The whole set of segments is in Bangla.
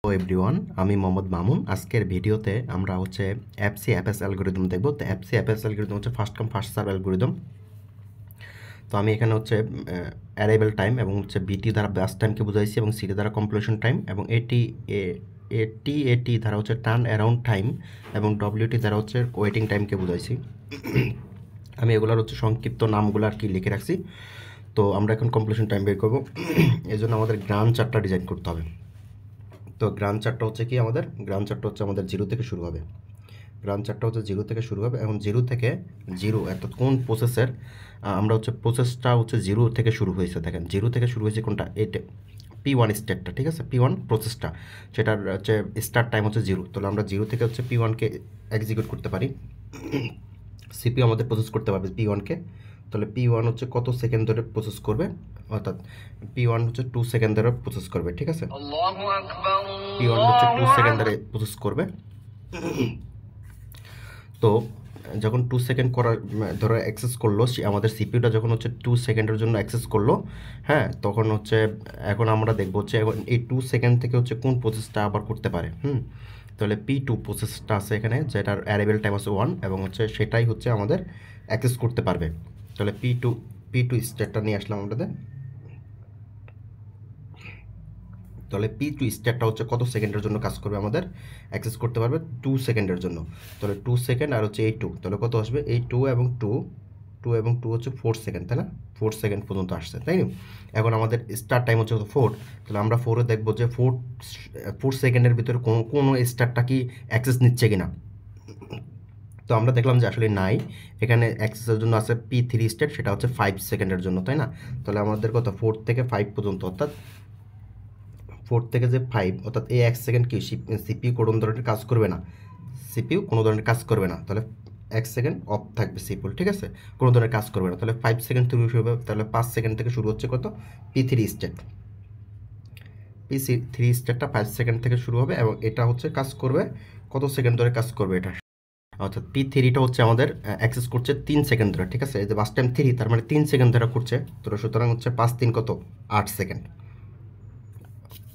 হ্যালো এভরিওয়ান, আমি মোহাম্মদ মামুন। আজকের ভিডিওতে আমরা হচ্ছে এফসি এফএস অ্যালগরিদম দেখব। তো এফসি এফএস অ্যালগরিদম হচ্ছে first come first serve algorithm. তো আমি এখানে হচ্ছে অ্যারাইভেল টাইম এবং হচ্ছে বিটি দ্বারা ব্যাস টাইমকে বুঝাইছি এবং সিটি দ্বারা কমপ্লিশন টাইম এবং এটি দ্বারা হচ্ছে টার্ন অ্যারাউন্ড টাইম এবং ডব্লিউটি দ্বারা হচ্ছে ওয়েটিং টাইমকে বুঝাইছি। আমি এগুলোর হচ্ছে সংক্ষিপ্ত নামগুলো আর কি লিখে রাখছি। তো আমরা এখন কমপ্লিশন টাইম বের করবো। এই জন্য আমাদের গ্রান্ড চার্টটা ডিজাইন করতে হবে। তো গ্রান্ড চার্টটা হচ্ছে কি, আমাদের গ্রান্ড চার্টটা হচ্ছে আমাদের জিরো থেকে শুরু হবে। গ্রান্ড চার্টটা হচ্ছে জিরো থেকে শুরু হবে। এখন জিরো থেকে জিরো অর্থাৎ কোন প্রসেসের আমরা হচ্ছে প্রসেসটা হচ্ছে জিরো থেকে শুরু হয়েছে। দেখেন জিরো থেকে শুরু হয়েছে কোনটা, এটা P1 স্টেটটা, ঠিক আছে, P1 প্রসেসটা, সেটার হচ্ছে স্টার্ট টাইম হচ্ছে জিরো। তাহলে আমরা জিরো থেকে হচ্ছে P1কে এক্সিকিউট করতে পারি। সিপিইউ আমাদের প্রসেস করতে পারবে P1কে। তাহলে P1 হচ্ছে কত সেকেন্ড ধরে প্রসেস করবে, অর্থাৎ P1 হচ্ছে 2 সেকেন্ড ধরে প্রসেস করবে, ঠিক আছে। P1 হচ্ছে 2 সেকেন্ড ধরে প্রসেস করবে। তো যখন 2 সেকেন্ড করার ধরো অ্যাক্সেস করলো, আমাদের সিপিইউটা যখন হচ্ছে 2 সেকেন্ডের জন্য অ্যাক্সেস করলো, হ্যাঁ, তখন হচ্ছে এখন আমরা দেখবো হচ্ছে এখন এই 2 সেকেন্ড থেকে হচ্ছে কোন প্রসেসটা আবার করতে পারে। তাহলে P2 প্রসেসটা আছে এখানে, যেটার অ্যারাইভেল টাইম আছে 1 এবং হচ্ছে সেটাই হচ্ছে আমাদের অ্যাক্সেস করতে পারবে। তাহলে P2 স্টেটটা নিয়ে আসলাম আমাদের। তাহলে P2 স্টেটটা হচ্ছে কত সেকেন্ডের জন্য কাজ করবে, আমাদের অ্যাক্সেস করতে পারবে 2 সেকেন্ডের জন্য। তাহলে 2 সেকেন্ড আর হচ্ছে এই 2, তাহলে কত আসবে, এই 2 এবং 2 হচ্ছে 4 সেকেন্ড, তাই না, 4 সেকেন্ড পর্যন্ত আসছে, তাই না। এখন আমাদের স্টার্ট টাইম হচ্ছে 4, তাহলে আমরা 4-এ দেখবো যে 4 সেকেন্ডের ভিতরে কোনো স্টারটা কি অ্যাক্সেস নিচ্ছে কিনা। তো আমরা দেখলাম যে আসলে নাই, এখানে অ্যাক্সেসের জন্য আছে P3 স্টেট, সেটা হচ্ছে 5 সেকেন্ডের জন্য, তাই না। তাহলে আমাদের কত 4 থেকে 5 পর্যন্ত, অর্থাৎ 4 থেকে যে 5, অর্থাৎ এই 1 সেকেন্ড কি সিপিইউ কোনো ধরনের কাজ করবে না, সিপিইউ কোনো ধরনের কাজ করবে না। তাহলে 1 সেকেন্ড অফ থাকবে সিপিইউ, ঠিক আছে, কোনো ধরনের কাজ করবে না। তাহলে 5 সেকেন্ড শুরু হবে, তাহলে 5 সেকেন্ড থেকে শুরু হচ্ছে কত, P3 স্টেট। P3 স্টেটটা 5 সেকেন্ড থেকে শুরু হবে এবং এটা হচ্ছে কাজ করবে কত সেকেন্ড ধরে কাজ করবে এটা, অর্থাৎ P3টা হচ্ছে আমাদের অ্যাক্সেস করছে 3 সেকেন্ড ধরে, ঠিক আছে। এই যে বাস টাইম 3, তার মানে 3 সেকেন্ড ধরে করছে। তো সুতরাং হচ্ছে 5 3 কত, 8 সেকেন্ড,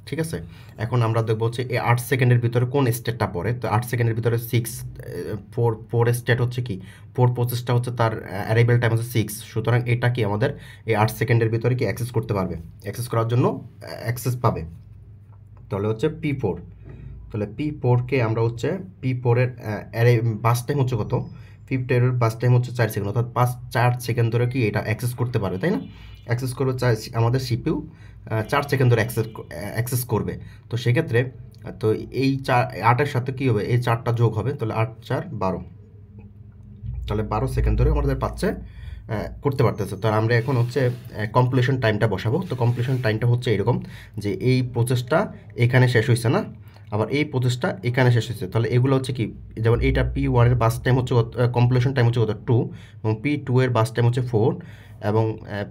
ঠিক আছে। এখন আমরা দেখবো হচ্ছে এই 8 সেকেন্ডের ভিতরে কোন স্টেটটা পড়ে। তো 8 সেকেন্ডের ভিতরে 4 স্টেট হচ্ছে কি, 4 প্রসেসটা হচ্ছে তার অ্যারাইভেল টাইম হচ্ছে 6। সুতরাং এটা কি আমাদের এই 8 সেকেন্ডের ভিতরে কি অ্যাক্সেস করতে পারবে, অ্যাক্সেস করার জন্য অ্যাক্সেস পাবে। তাহলে হচ্ছে P4, তাহলে P4কে আমরা হচ্ছে P4-এর বাস টাইম হচ্ছে কত, P4-এর বাস টাইম হচ্ছে 4 সেকেন্ড, অর্থাৎ 4 সেকেন্ড ধরে কি এটা অ্যাক্সেস করতে পারবে, তাই না। অ্যাক্সেস করবে আমাদের সিপিইউ 4 সেকেন্ড ধরে অ্যাক্সেস করবে। তো সেক্ষেত্রে তো এই 8-এর সাথে কী হবে, এই 4টা যোগ হবে, তাহলে 8 4 12, তাহলে 12 সেকেন্ড ধরে আমাদের পাচ্ছে করতে পারতেছে। তো আমরা এখন হচ্ছে কমপ্লিশন টাইমটা বসাবো। তো কমপ্লিশন টাইমটা হচ্ছে এরকম যে এই প্রসেসটা এখানে শেষ হয়েছে না, আবার এই প্রসেসটা এখানে শেষ হয়েছে। তাহলে এগুলো হচ্ছে কি, যেমন এইটা P1-এর বাস টাইম হচ্ছে কমপ্লিশন টাইম হচ্ছে কত 2 এবং P2-এর বাস টাইম হচ্ছে 4 এবং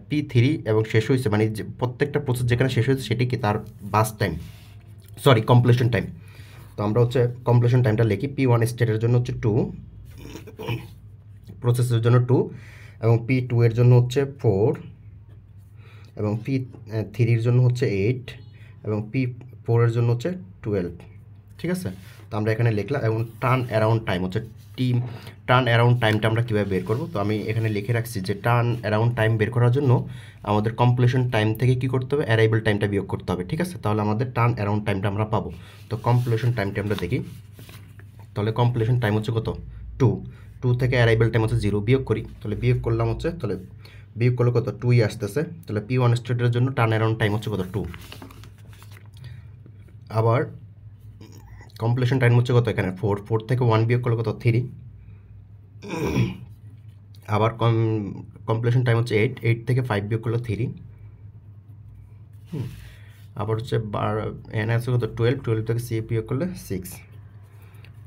P3 এবং শেষ হয়েছে, মানে যে প্রত্যেকটা প্রসেস যেখানে শেষ হয়েছে সেটি কি তার বাস টাইম, সরি কমপ্লিশন টাইম। তো আমরা হচ্ছে কমপ্লিশন টাইমটা লিখি, P1 স্টেটের জন্য হচ্ছে 2, প্রসেসের জন্য 2 এবং P2 এর জন্য হচ্ছে 4 এবং P3-র জন্য হচ্ছে 8 এবং P4-এর জন্য হচ্ছে 12, ঠিক আছে। তো আমরা এখানে লিখলাম এবং টার্ন অ্যারাউন্ড টাইম হচ্ছে টার্ন অ্যারাউন্ড টাইমটা আমরা কীভাবে বের করব। তো আমি এখানে লিখে রাখছি যে টার্ন অ্যারাউন্ড টাইম বের করার জন্য আমাদের কমপ্লিশন টাইম থেকে কি করতে হবে, অ্যারাইভেল টাইমটা বিয়োগ করতে হবে, ঠিক আছে। তাহলে আমাদের টার্ন অ্যারাউন্ড টাইমটা আমরা পাবো। তো কমপ্লিশন টাইমটা আমরা দেখি, তাহলে কমপ্লিশন টাইম হচ্ছে কত 2 থেকে অ্যারাইভেল টাইম হচ্ছে 0, বিয়োগ করি, তাহলে বিয়োগ করলাম হচ্ছে, তাহলে বিয়োগ করলে কত 2ই আসতেছে। তাহলে P1 স্টেটের জন্য টার্ন অ্যারাউন্ড টাইম হচ্ছে কত 2, আবার কমপ্লিশন টাইম হচ্ছে কত এখানে 4 থেকে 1 বিয়োগ করলে কত 3, আবার কমপ্লিশন টাইম হচ্ছে 8 থেকে 5 বিয়োগ করলে 3, আবার হচ্ছে এখানে আছে কত 12 থেকে সি বিয়োগ করলে 6,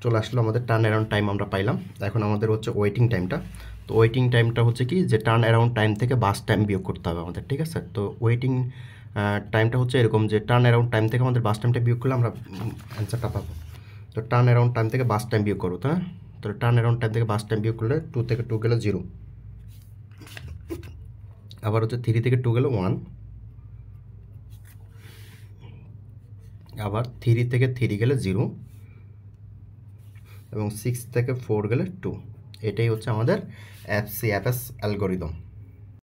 চলে আসলো আমাদের টার্ন অ্যারাউন্ড টাইম আমরা পাইলাম। এখন আমাদের হচ্ছে ওয়েটিং টাইমটা। তো ওয়েটিং টাইমটা হচ্ছে কি, যে টার্ন অ্যারাউন্ড টাইম থেকে বাস টাইম বিয়োগ করতে হবে আমাদের, ঠিক আছে। তো ওয়েটিং টাইমটা হচ্ছে এরকম যে টার্ন অ্যারাউন্ড টাইম থেকে আমাদের বাস টাইমটা বিয়োগ করলে আমরা অ্যান্সারটা পাবো। তো টার্ন অ্যারাউন্ড টাইম থেকে বাস টাইম বিয়োগ করবো, তাই না। তো টার্ন অ্যারাউন্ড টাইম থেকে বাস টাইম বিয়োগ করলে 2 থেকে 2 গেলে 0, আবার হচ্ছে 3 থেকে 2 গেলে 1, আবার 3 থেকে 3 গেলে 0 এবং 6 থেকে 4 গেলে 2। এটাই হচ্ছে আমাদের এফসিএফএস অ্যালগরিদম।